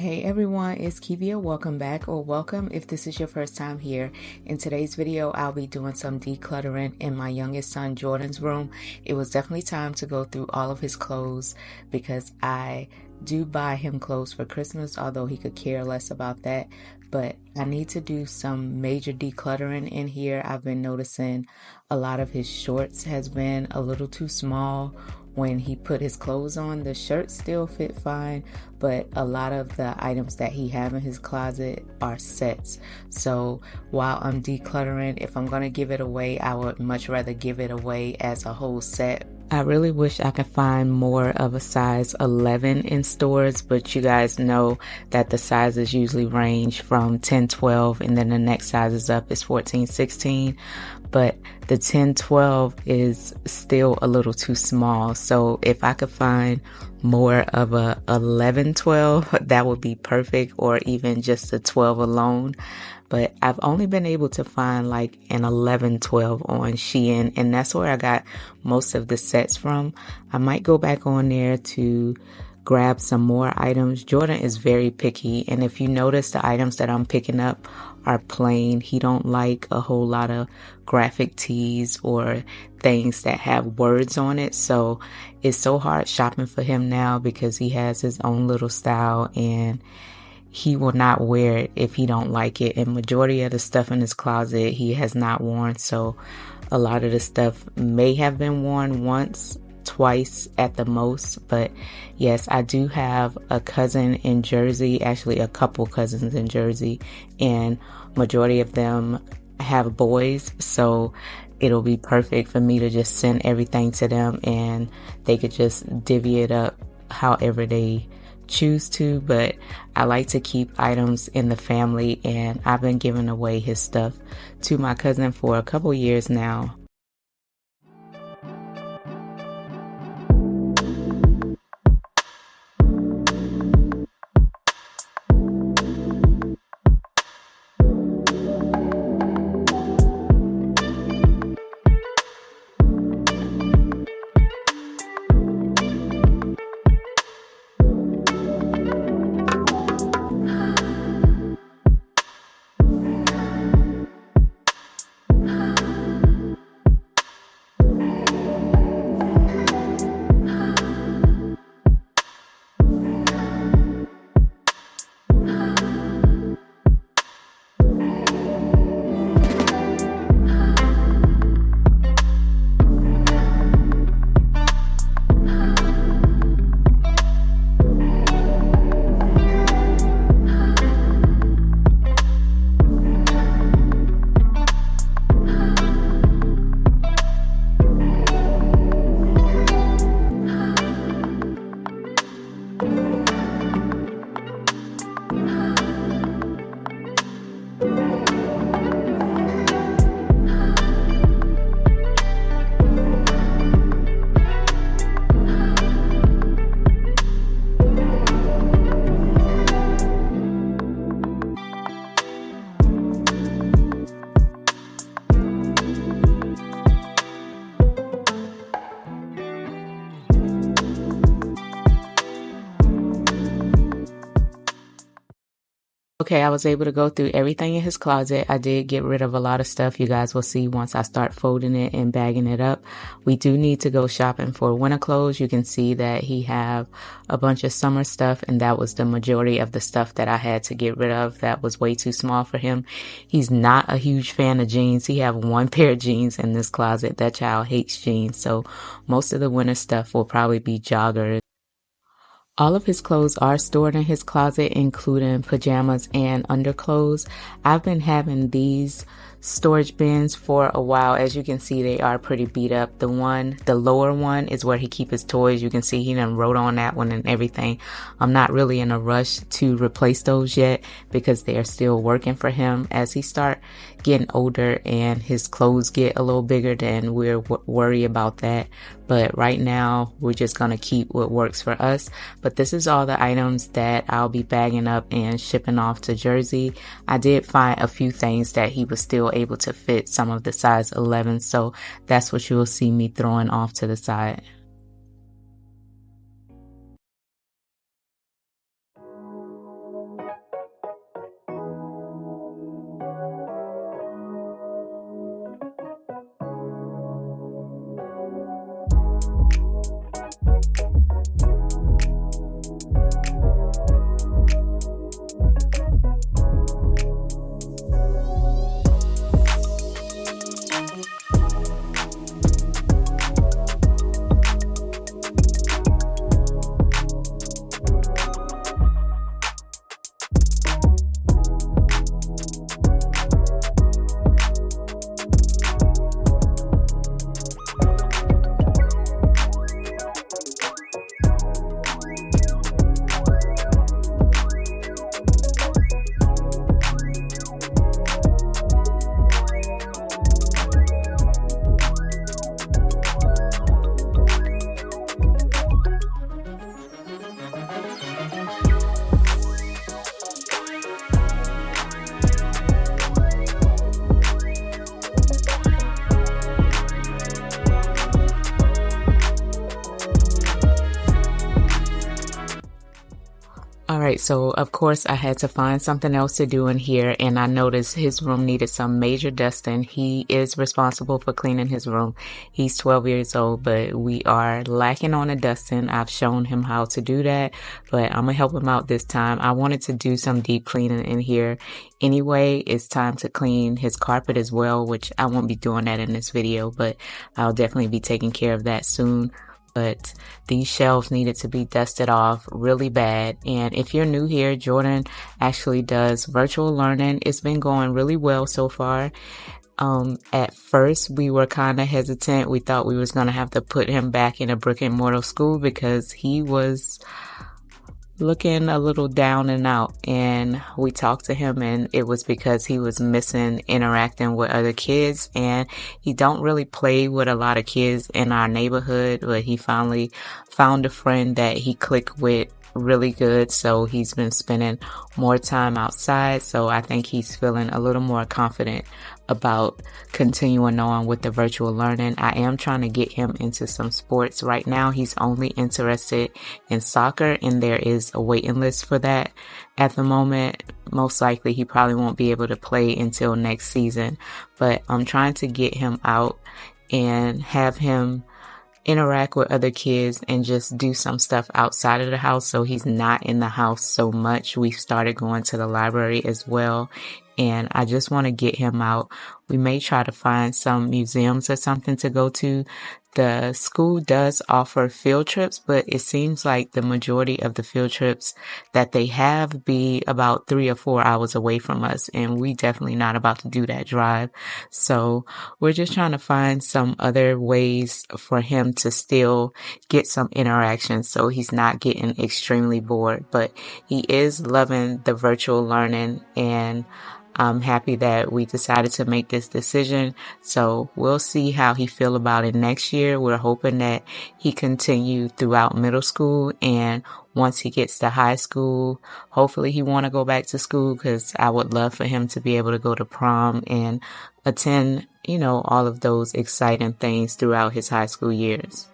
Hey everyone, it's Kivia. Welcome back, or welcome if this is your first time here. In today's video, I'll be doing some decluttering in my youngest son Jordan's room. It was definitely time to go through all of his clothes because I do buy him clothes for Christmas, although he could care less about that. But I need to do some major decluttering in here. I've been noticing a lot of his shorts has been a little too small. When he put his clothes on, the shirts still fit fine, but a lot of the items that he have in his closet are sets. So while I'm decluttering, if I'm going to give it away, I would much rather give it away as a whole set. I really wish I could find more of a size 11 in stores, but you guys know that the sizes usually range from 10, 12, and then the next sizes up is 14, 16. But the 10, 12 is still a little too small. So if I could find more of a 11, 12, that would be perfect, or even just a 12 alone. But I've only been able to find like an 11, 12 on Shein, and that's where I got most of the sets from. I might go back on there to grab some more items. Jordan is very picky, and if you notice, the items that I'm picking up are plain. He don't like a whole lot of graphic tees or things that have words on it. So it's so hard shopping for him now because he has his own little style and he will not wear it if he don't like it. And majority of the stuff in his closet he has not worn. So a lot of the stuff may have been worn once, twice at the most. But yes, I do have a cousin in Jersey, actually a couple cousins in Jersey, and majority of them have boys. So it'll be perfect for me to just send everything to them and they could just divvy it up however they choose to. But I like to keep items in the family, and I've been giving away his stuff to my cousin for a couple years now. Okay, I was able to go through everything in his closet. I did get rid of a lot of stuff. You guys will see once I start folding it and bagging it up. We do need to go shopping for winter clothes. You can see that he have a bunch of summer stuff, and that was the majority of the stuff that I had to get rid of. That was way too small for him. He's not a huge fan of jeans. He have one pair of jeans in this closet. That child hates jeans. So most of the winter stuff will probably be joggers. All of his clothes are stored in his closet, including pajamas and underclothes. I've been having these storage bins for a while. As you can see, they are pretty beat up. The lower one is where he keeps his toys. You can see he done wrote on that one and everything. I'm not really in a rush to replace those yet because they are still working for him. As he start getting older and his clothes get a little bigger, then we're worried about that. But right now, we're just going to keep what works for us. But this is all the items that I'll be bagging up and shipping off to Jersey. I did find a few things that he was still able to fit some of the size 11. So that's what you will see me throwing off to the side. right, so of course I had to find something else to do in here, and I noticed his room needed some major dusting. He is responsible for cleaning his room. He's 12 years old, but we are lacking on the dusting. I've shown him how to do that, but I'm gonna help him out this time. I wanted to do some deep cleaning in here. Anyway, it's time to clean his carpet as well, which I won't be doing that in this video, but I'll definitely be taking care of that soon. But these shelves needed to be dusted off really bad. And if you're new here, Jordan actually does virtual learning. It's been going really well so far. At first we were kind of hesitant. We thought we was going to have to put him back in a brick and mortar school because he was looking a little down and out, and we talked to him, and it was because he was missing interacting with other kids, and he don't really play with a lot of kids in our neighborhood, but he finally found a friend that he clicked with really good, so he's been spending more time outside. So I think he's feeling a little more confident about continuing on with the virtual learning. I am trying to get him into some sports. Right now he's only interested in soccer, and there is a waiting list for that at the moment. Most likely he probably won't be able to play until next season, but I'm trying to get him out and have him interact with other kids and just do some stuff outside of the house, so he's not in the house so much. We've started going to the library as well, and I just want to get him out. We may try to find some museums or something to go to. The school does offer field trips, but it seems like the majority of the field trips that they have be about 3 or 4 hours away from us, and we definitely not about to do that drive. So we're just trying to find some other ways for him to still get some interaction so he's not getting extremely bored. But he is loving the virtual learning, and I'm happy that we decided to make this decision. So we'll see how he feel about it next year. We're hoping that he continue throughout middle school, and once he gets to high school, hopefully he want to go back to school, because I would love for him to be able to go to prom and attend, all of those exciting things throughout his high school years.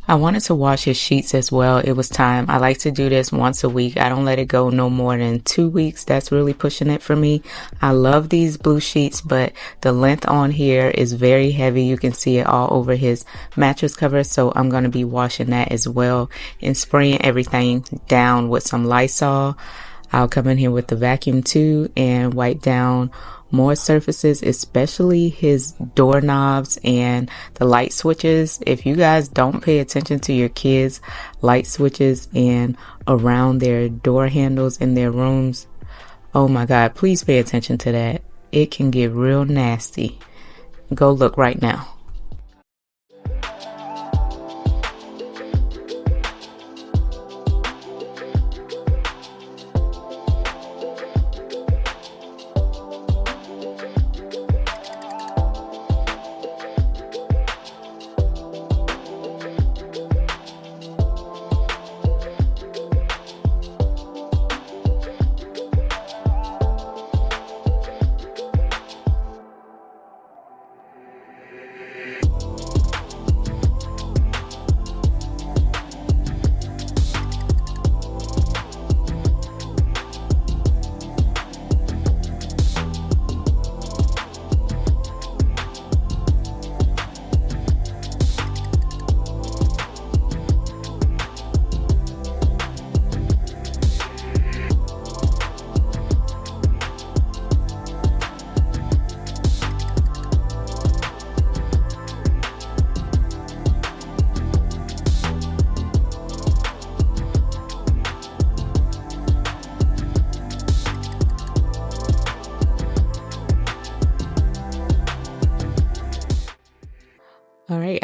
I wanted to wash his sheets as well. It was time. I like to do this once a week. I don't let it go no more than 2 weeks. That's really pushing it for me. I love these blue sheets, but the length on here is very heavy. You can see it all over his mattress cover. So I'm going to be washing that as well and spraying everything down with some Lysol. I'll come in here with the vacuum too and wipe down more surfaces, especially his doorknobs and the light switches. If you guys don't pay attention to your kids' light switches and around their door handles in their rooms, oh my God, please pay attention to that. It can get real nasty. Go look right now.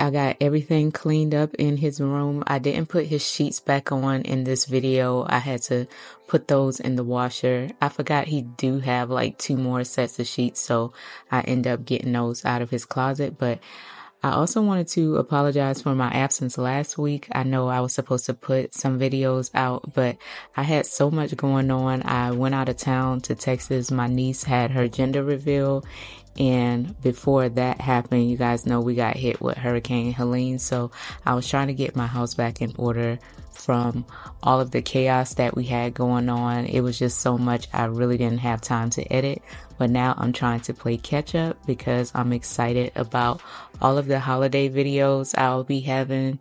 I got everything cleaned up in his room. I didn't put his sheets back on in this video. I had to put those in the washer. I forgot he do have like 2 more sets of sheets, so I end up getting those out of his closet. But I also wanted to apologize for my absence last week. I know I was supposed to put some videos out, but I had so much going on. I went out of town to Texas. My niece had her gender reveal. And before that happened, you guys know we got hit with Hurricane Helene. So I was trying to get my house back in order from all of the chaos that we had going on. It was just so much. I really didn't have time to edit. But now I'm trying to play catch up because I'm excited about all of the holiday videos I'll be having.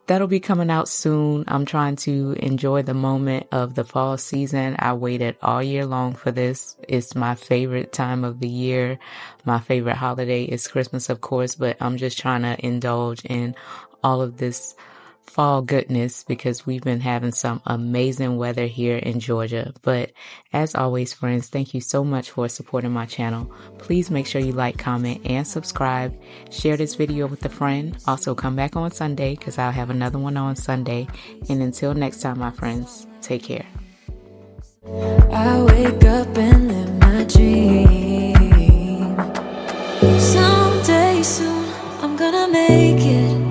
That'll be coming out soon. I'm trying to enjoy the moment of the fall season. I waited all year long for this. It's my favorite time of the year. My favorite holiday is Christmas, of course, but I'm just trying to indulge in all of this fall goodness because we've been having some amazing weather here in Georgia. But as always, friends, thank you so much for supporting my channel. Please make sure you like, comment, and subscribe. Share this video with a friend. Also, come back on Sunday because I'll have another one on Sunday. And until next time, my friends, take care. I wake up and live my dream. Someday soon, I'm gonna make it.